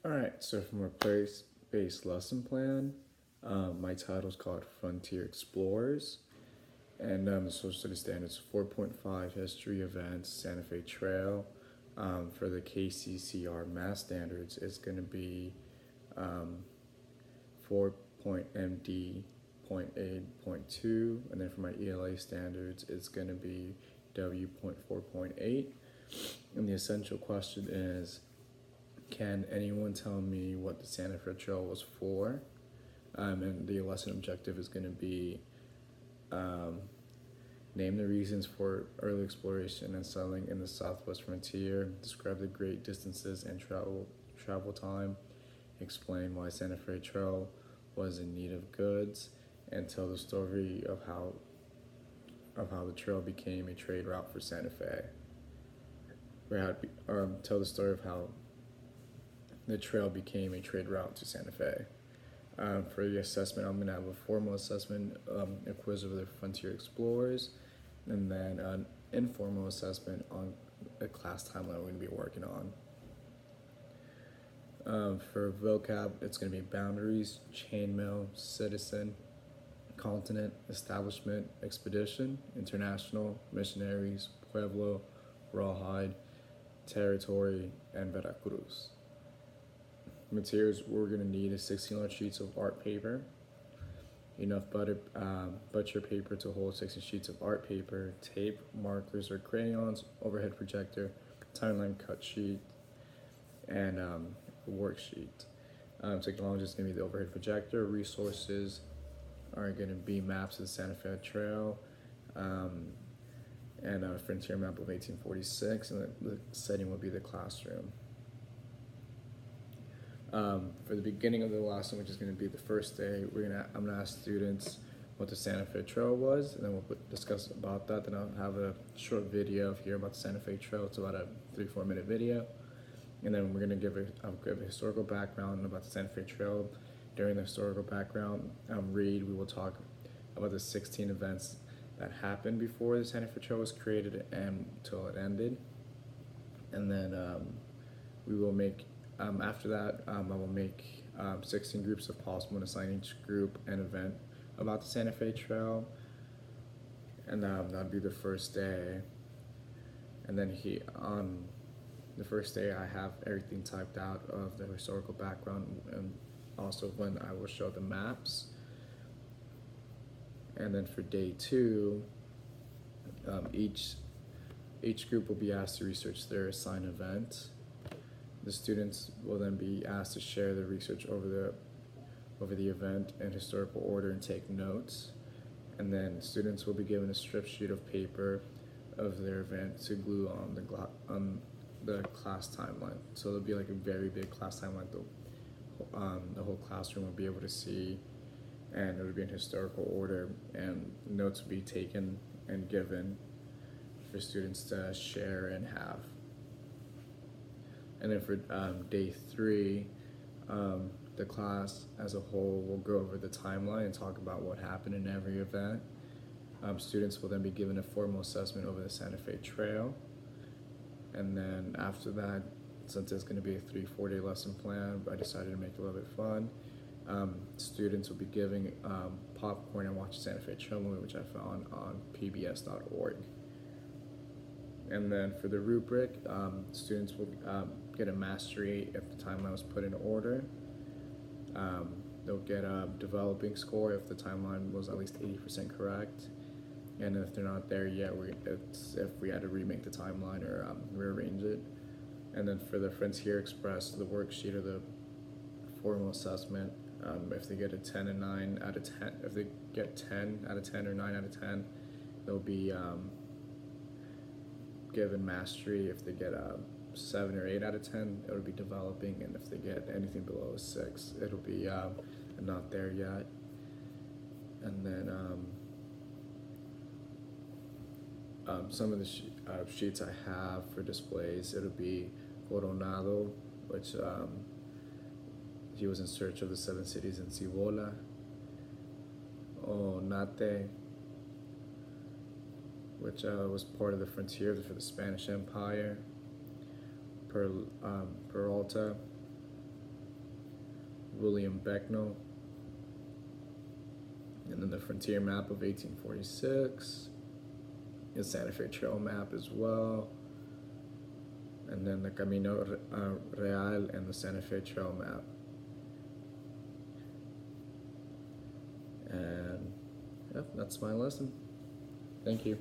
All right, so from our place-based lesson plan, my title is called Frontier Explorers, and the social study standards 4.5 History Events Santa Fe Trail. For the KCCR Math Standards, it's going to be um, 4.MD.8.2, and then for my ELA standards, it's going to be W.4.8. And the essential question is, can anyone tell me what the Santa Fe Trail was for? And the lesson objective is going to be um, name the reasons for early exploration and settling in the southwest frontier, describe the great distances and travel time, explain why Santa Fe Trail was in need of goods, and tell the story of how the trail became a trade route for Santa Fe. Tell the story of how the trail became a trade route to Santa Fe. For the assessment, I'm going to have a formal assessment, a quiz over the Frontier Explorers, and then an informal assessment on a class timeline we're going to be working on. For vocab, it's going to be boundaries, chainmail, citizen, continent, establishment, expedition, international, missionaries, pueblo, rawhide, territory, and Veracruz. Materials we're going to need is 16 large sheets of art paper, enough butcher paper to hold 16 sheets of art paper, tape, markers or crayons, overhead projector, timeline cut sheet, and a worksheet. Technology is going to be the overhead projector. Resources are going to be maps of the Santa Fe Trail, and a frontier map of 1846, and the setting will be the classroom. For the beginning of the lesson, which is going to be the first day, I'm going to ask students what the Santa Fe Trail was, and then we'll discuss about that. Then I'll have a short video here about the Santa Fe Trail. It's about a 3-4 minute video, and then we're going to give a historical background about the Santa Fe Trail. During the historical background read, we will talk about the 16 events that happened before the Santa Fe Trail was created and until it ended, and then we will make after that, I will make 16 groups if possible and assign each group an event about the Santa Fe Trail. And that'd be the first day. And then on the first day, I have everything typed out of the historical background and also when I will show the maps. And then for day 2, each group will be asked to research their assigned event. The students will then be asked to share their research over the event in historical order and take notes. And then students will be given a strip sheet of paper of their event to glue on the class timeline. So it'll be like a very big class timeline. The whole classroom will be able to see, and it will be in historical order, and notes will be taken and given for students to share and have. And then for day 3, the class as a whole will go over the timeline and talk about what happened in every event. Students will then be given a formal assessment over the Santa Fe Trail. And then after that, since it's going to be a 3-4 day lesson plan, I decided to make it a little bit fun. Students will be giving popcorn and watch the Santa Fe Trail movie, which I found on pbs.org. And then for the rubric, students will get a mastery if the timeline was put in order. They'll get a developing score if the timeline was at least 80% correct. And if they're not there yet, if we had to remake the timeline or rearrange it. And then for the Frontier Express, the worksheet or the formal assessment, if they get a 10 and 9 out of 10, if they get 10 out of 10 or 9 out of 10, they'll be given mastery. If they get a 7 or 8 out of 10, it'll be developing, and if they get anything below a 6, it'll be not there yet. And then some of the sheets I have for displays, it'll be Coronado, which he was in search of the 7 cities in Cibola. Onate, which was part of the frontier for the Spanish Empire. Peralta, William Becknell. And then the frontier map of 1846, the Santa Fe Trail map as well, and then the Camino Real and the Santa Fe Trail map. And yep, that's my lesson. Thank you.